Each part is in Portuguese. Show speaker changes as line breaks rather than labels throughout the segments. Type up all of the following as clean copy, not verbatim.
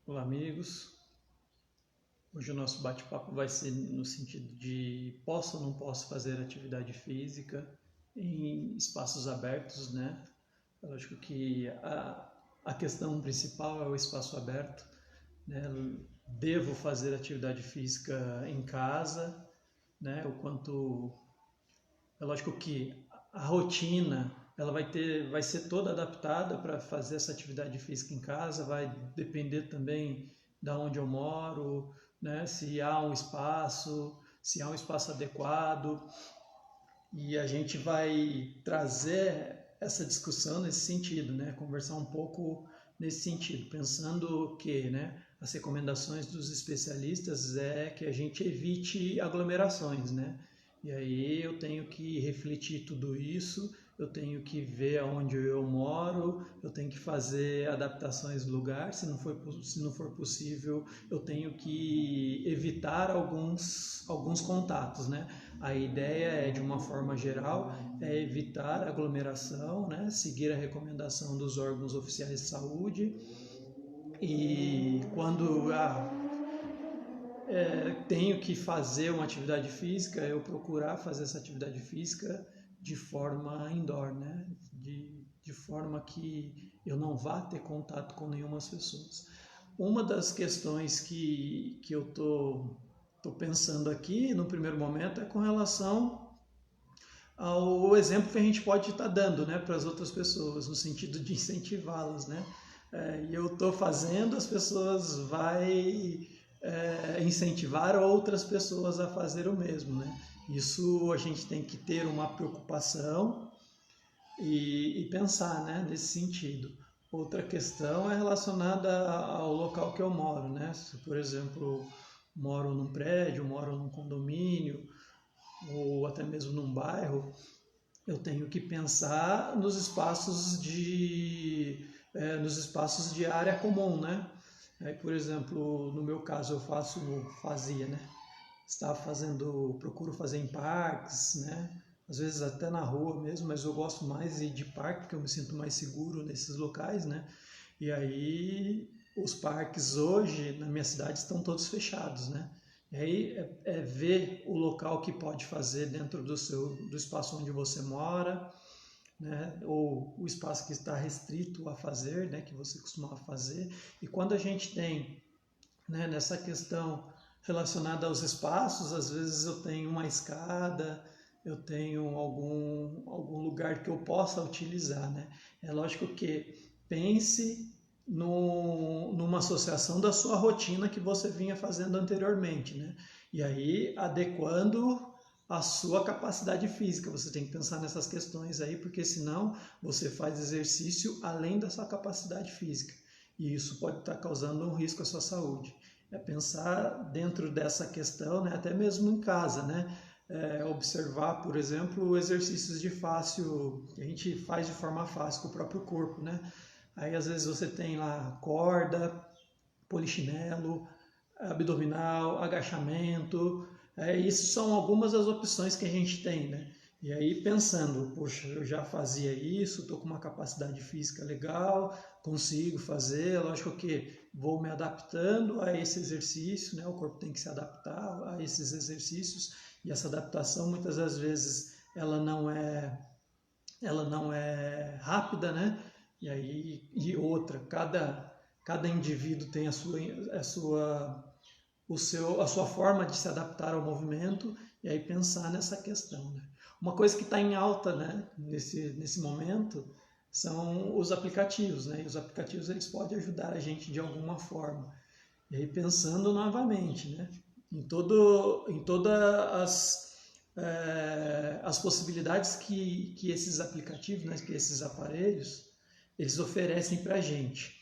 Olá, amigos. Hoje o nosso bate-papo vai ser no sentido de posso ou não posso fazer atividade física em espaços abertos, né? É lógico que a questão principal é o espaço aberto, né? Devo fazer atividade física em casa, né? O quanto é lógico que a rotina ela vai ser toda adaptada para fazer essa atividade física em casa, vai depender também da onde eu moro, né? Se há um espaço adequado, e a gente vai trazer essa discussão nesse sentido, né? Conversar um pouco nesse sentido, pensando que, né, as recomendações dos especialistas é que a gente evite aglomerações, né? E aí eu tenho que refletir tudo isso, eu tenho que ver aonde eu moro, eu tenho que fazer adaptações do lugar, se não for possível, eu tenho que evitar alguns contatos, né? A ideia é, de uma forma geral, é evitar aglomeração, né? Seguir a recomendação dos órgãos oficiais de saúde e quando tenho que fazer uma atividade física, eu procurar fazer essa atividade física de forma indoor, né? De forma que eu não vá ter contato com nenhuma pessoas. Uma das questões que eu tô pensando aqui no primeiro momento é com relação ao exemplo que a gente pode estar dando, né, para as outras pessoas, no sentido de incentivá-las, né? E eu estou fazendo, as pessoas vai incentivar outras pessoas a fazer o mesmo, né? Isso a gente tem que ter uma preocupação e pensar, né, nesse sentido. Outra questão é relacionada ao local que eu moro, né? Se, por exemplo, moro num prédio, moro num condomínio, ou até mesmo num bairro, eu tenho que pensar nos espaços de área comum, né? Por exemplo, no meu caso fazia, né? Estava fazendo, procuro fazer em parques, né? Às vezes até na rua mesmo, mas eu gosto mais de ir de parque porque eu me sinto mais seguro nesses locais, né? E aí os parques hoje na minha cidade estão todos fechados, né? E aí é ver o local que pode fazer dentro do espaço onde você mora, né? Ou o espaço que está restrito a fazer, né? Que você costumava fazer. E quando a gente tem, né, nessa questão relacionada aos espaços, às vezes eu tenho uma escada, eu tenho algum lugar que eu possa utilizar, né? É lógico que pense numa associação da sua rotina que você vinha fazendo anteriormente, né? E aí adequando a sua capacidade física. Você tem que pensar nessas questões aí, porque senão você faz exercício além da sua capacidade física. E isso pode estar causando um risco à sua saúde. É pensar dentro dessa questão, né, até mesmo em casa, né? Observar, por exemplo, exercícios de fácil, que a gente faz de forma fácil com o próprio corpo, né? Aí às vezes você tem lá corda, polichinelo, abdominal, agachamento. Isso são algumas das opções que a gente tem, né? E aí pensando, poxa, eu já fazia isso, estou com uma capacidade física legal, consigo fazer, lógico que vou me adaptando a esse exercício, né? O corpo tem que se adaptar a esses exercícios e essa adaptação muitas das vezes ela não é rápida, né? E aí cada indivíduo tem a sua forma de se adaptar ao movimento e aí pensar nessa questão, né? Uma coisa que está em alta, né, nesse momento são os aplicativos, né? E os aplicativos eles podem ajudar a gente de alguma forma. E aí pensando novamente, né, em todas as possibilidades que esses aplicativos, né, que esses aparelhos, eles oferecem para a gente.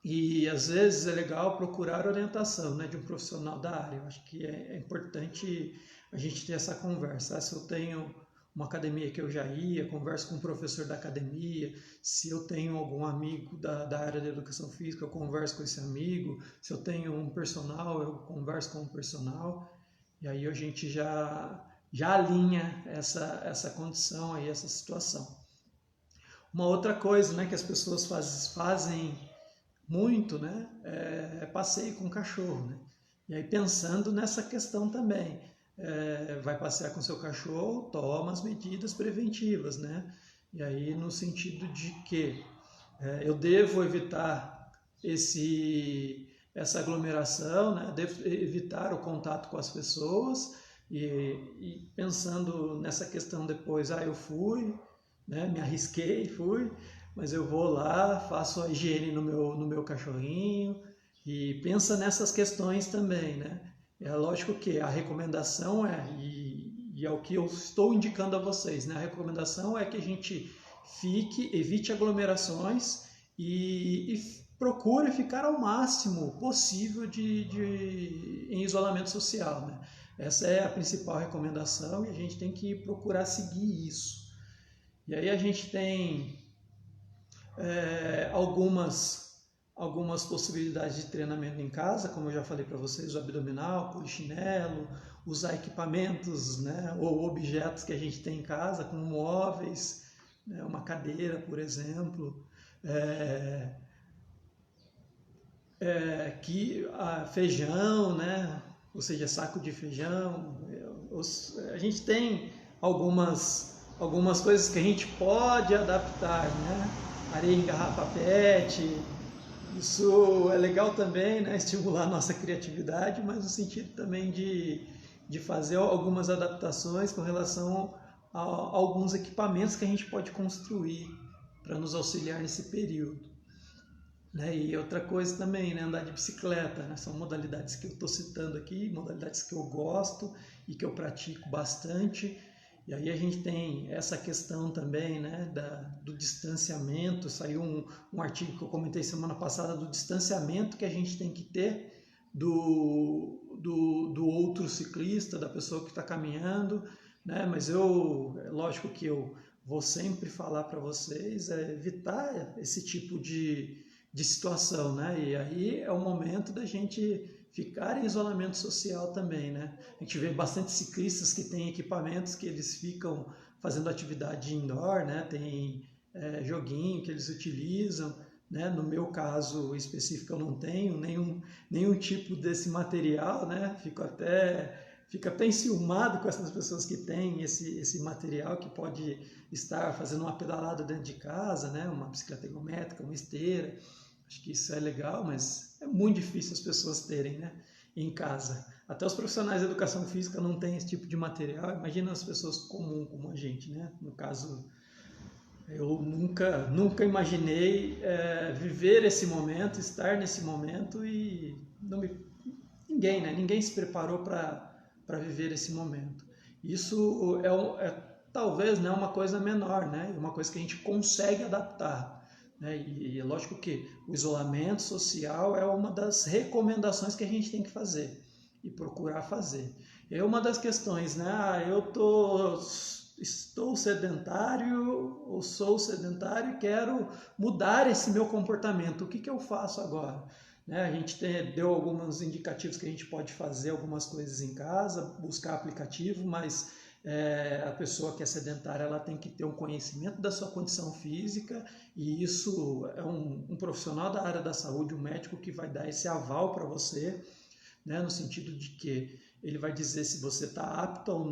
E às vezes é legal procurar orientação, né, de um profissional da área. Eu acho que é importante a gente ter essa conversa. Se eu tenho uma academia que eu já ia, converso com um professor da academia. Se eu tenho algum amigo da área da educação física, eu converso com esse amigo. Se eu tenho um personal, eu converso com um personal. E aí a gente já alinha essa condição aí, essa situação. Uma outra coisa, né, que as pessoas fazem muito, né, passeio com o cachorro, né? E aí pensando nessa questão também, vai passear com seu cachorro, toma as medidas preventivas, né? E aí no sentido de que eu devo evitar essa aglomeração, né? Devo evitar o contato com as pessoas e pensando nessa questão depois, eu fui, né? Me arrisquei, fui, mas eu vou lá, faço a higiene no meu cachorrinho e pensa nessas questões também, né? É lógico que a recomendação e é o que eu estou indicando a vocês, né? A recomendação é que a gente evite aglomerações e procure ficar ao máximo possível em isolamento social, né? Essa é a principal recomendação e a gente tem que procurar seguir isso. E aí a gente tem algumas possibilidades de treinamento em casa, como eu já falei para vocês, o abdominal, polichinelo, usar equipamentos, né, ou objetos que a gente tem em casa, como móveis, né, uma cadeira, por exemplo, feijão, né, ou seja, saco de feijão. A gente tem algumas coisas que a gente pode adaptar, né? Areia em garrafa PET, isso é legal também, né? Estimular a nossa criatividade, mas no sentido também de fazer algumas adaptações com relação a alguns equipamentos que a gente pode construir para nos auxiliar nesse período. Né? E outra coisa também, né? Andar de bicicleta, né? São modalidades que eu estou citando aqui, modalidades que eu gosto e que eu pratico bastante. E aí a gente tem essa questão também, né, do distanciamento. Saiu um artigo que eu comentei semana passada do distanciamento que a gente tem que ter do outro ciclista, da pessoa que está caminhando, né? Mas lógico que eu vou sempre falar para vocês evitar esse tipo de situação, né? E aí é o momento da gente ficar em isolamento social também, né? A gente vê bastante ciclistas que têm equipamentos que eles ficam fazendo atividade indoor, né? Tem joguinho que eles utilizam, né? No meu caso específico eu não tenho nenhum tipo desse material, né? Fico até enciumado com essas pessoas que têm esse material que pode estar fazendo uma pedalada dentro de casa, né? Uma bicicleta ergométrica, uma esteira. Acho que isso é legal, mas é muito difícil as pessoas terem, né, em casa. Até os profissionais de educação física não têm esse tipo de material. Imagina as pessoas comuns como a gente, né? No caso, eu nunca imaginei viver esse momento, estar nesse momento e ninguém se preparou para viver esse momento. Isso talvez, né, uma coisa menor, né? Uma coisa que a gente consegue adaptar. Né? E é lógico que o isolamento social é uma das recomendações que a gente tem que fazer e procurar fazer. É uma das questões, né? Estou sedentário ou sou sedentário e quero mudar esse meu comportamento. O que eu faço agora? Né? A gente deu alguns indicativos que a gente pode fazer algumas coisas em casa, buscar aplicativo, mas a pessoa que é sedentária ela tem que ter um conhecimento da sua condição física e isso é um profissional da área da saúde, um médico que vai dar esse aval para você, né, no sentido de que ele vai dizer se você está apto ou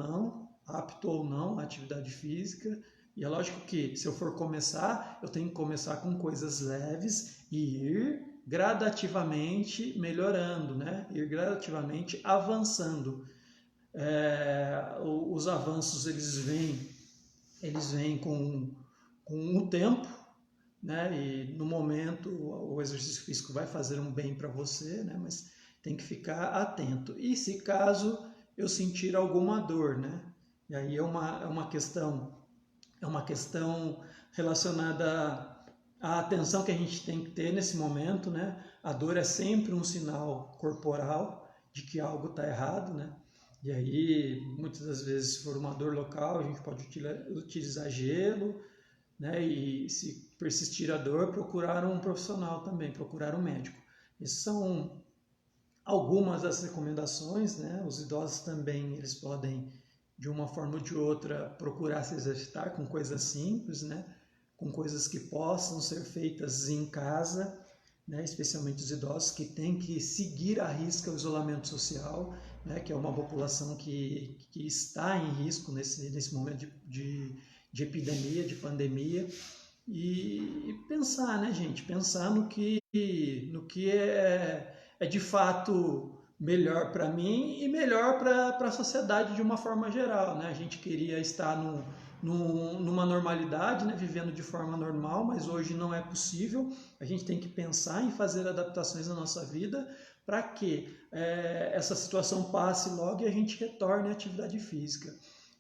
não à atividade física. E é lógico que se eu for começar, eu tenho que começar com coisas leves e ir gradativamente melhorando, né? Ir gradativamente avançando. Os avanços eles vêm com o tempo, né? E no momento o exercício físico vai fazer um bem para você, né? Mas tem que ficar atento. E se caso eu sentir alguma dor, né? E aí é uma questão relacionada à atenção que a gente tem que ter nesse momento, né? A dor é sempre um sinal corporal de que algo está errado, né? E aí, muitas das vezes, se for uma dor local, a gente pode utilizar gelo, né? E se persistir a dor, procurar um profissional também, procurar um médico. Essas são algumas das recomendações, né? Os idosos também, eles podem, de uma forma ou de outra, procurar se exercitar com coisas simples, né? Com coisas que possam ser feitas em casa. né, especialmente os idosos, que têm que seguir à risca o isolamento social, né, que é uma população que está em risco nesse momento de epidemia, de pandemia, e pensar, né, gente, pensar no que é de fato melhor para mim e melhor para a sociedade de uma forma geral, né? A gente queria estar numa normalidade, né, vivendo de forma normal, mas hoje não é possível. A gente tem que pensar em fazer adaptações na nossa vida para que essa situação passe logo e a gente retorne à atividade física.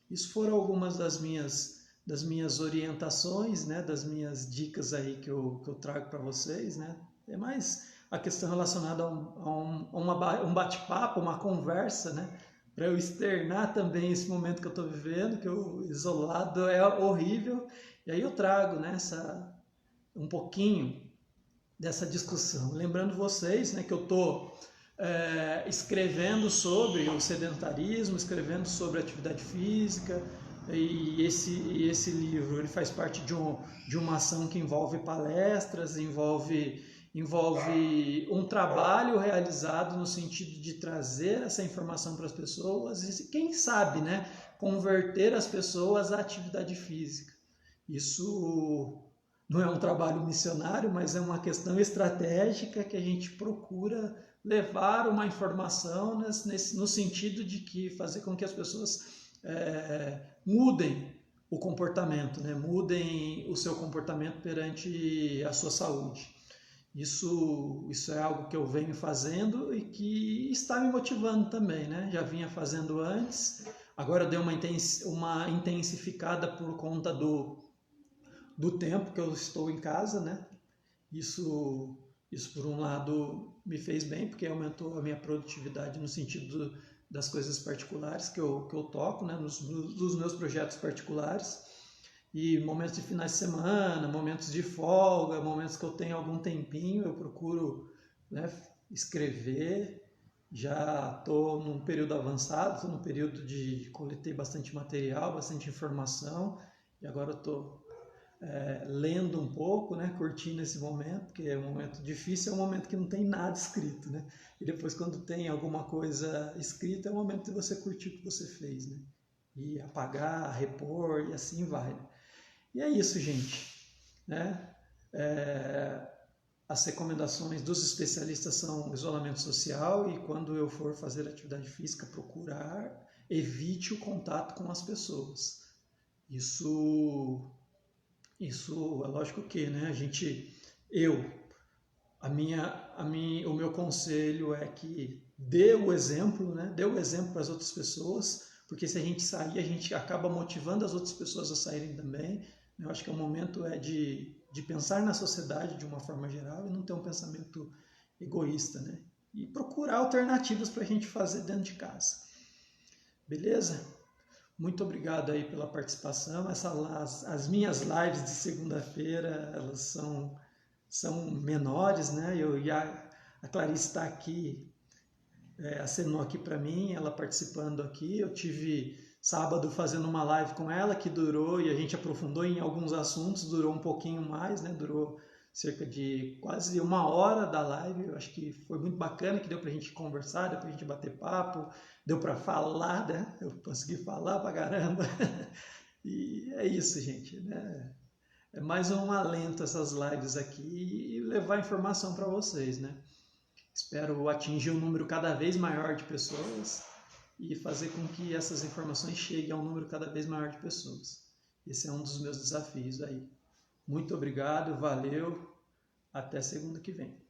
Isso foram algumas das minhas orientações, né, das minhas dicas aí que eu trago para vocês, né? É mais a questão relacionada a um bate-papo, uma conversa, né? Para eu externar também esse momento que eu estou vivendo, que o isolado é horrível, e aí eu trago, né, um pouquinho dessa discussão. Lembrando vocês, né, que eu estou escrevendo sobre o sedentarismo, escrevendo sobre atividade física, e esse livro ele faz parte de uma ação que envolve palestras, envolve um trabalho realizado no sentido de trazer essa informação para as pessoas e, quem sabe, né, converter as pessoas à atividade física. Isso não é um trabalho missionário, mas é uma questão estratégica que a gente procura levar uma informação no sentido de que fazer com que as pessoas mudem o comportamento, né? Mudem o seu comportamento perante a sua saúde. Isso é algo que eu venho fazendo e que está me motivando também, né? Já vinha fazendo antes, agora deu uma intensificada por conta do tempo que eu estou em casa, né? Isso por um lado me fez bem, porque aumentou a minha produtividade no sentido das coisas particulares que eu toco, né? Dos meus projetos particulares. E momentos de finais de semana, momentos de folga, momentos que eu tenho algum tempinho, eu procuro, né, escrever. Já estou num período avançado, estou num período de coletei bastante material, bastante informação, e agora eu estou lendo um pouco, né, curtindo esse momento, que é um momento difícil, é um momento que não tem nada escrito, né? E depois, quando tem alguma coisa escrita, é o momento de você curtir o que você fez, né? E apagar, repor, e assim vai. E é isso, gente, né? As recomendações dos especialistas são isolamento social e, quando eu for fazer atividade física, procurar, evite o contato com as pessoas. Isso é lógico que, né? O meu conselho é que dê o exemplo, né? Dê o exemplo para as outras pessoas, porque se a gente sair, a gente acaba motivando as outras pessoas a saírem também. Eu acho que o momento é de pensar na sociedade de uma forma geral e não ter um pensamento egoísta, né? E procurar alternativas para a gente fazer dentro de casa. Beleza? Muito obrigado aí pela participação. As minhas lives de segunda-feira, elas são menores, né? A Clarice está aqui, acenou aqui para mim, ela participando aqui. Eu tive sábado fazendo uma live com ela que durou, e a gente aprofundou em alguns assuntos, durou um pouquinho mais, né? Durou cerca de quase 1 hora da live. Eu acho que foi muito bacana, que deu para a gente conversar, deu para a gente bater papo, deu para falar, né? Eu consegui falar pra caramba. E é isso, gente, né? É mais um alento essas lives aqui e levar informação para vocês, né? Espero atingir um número cada vez maior de pessoas e fazer com que essas informações cheguem a um número cada vez maior de pessoas. Esse é um dos meus desafios aí. Muito obrigado, valeu, até segunda que vem.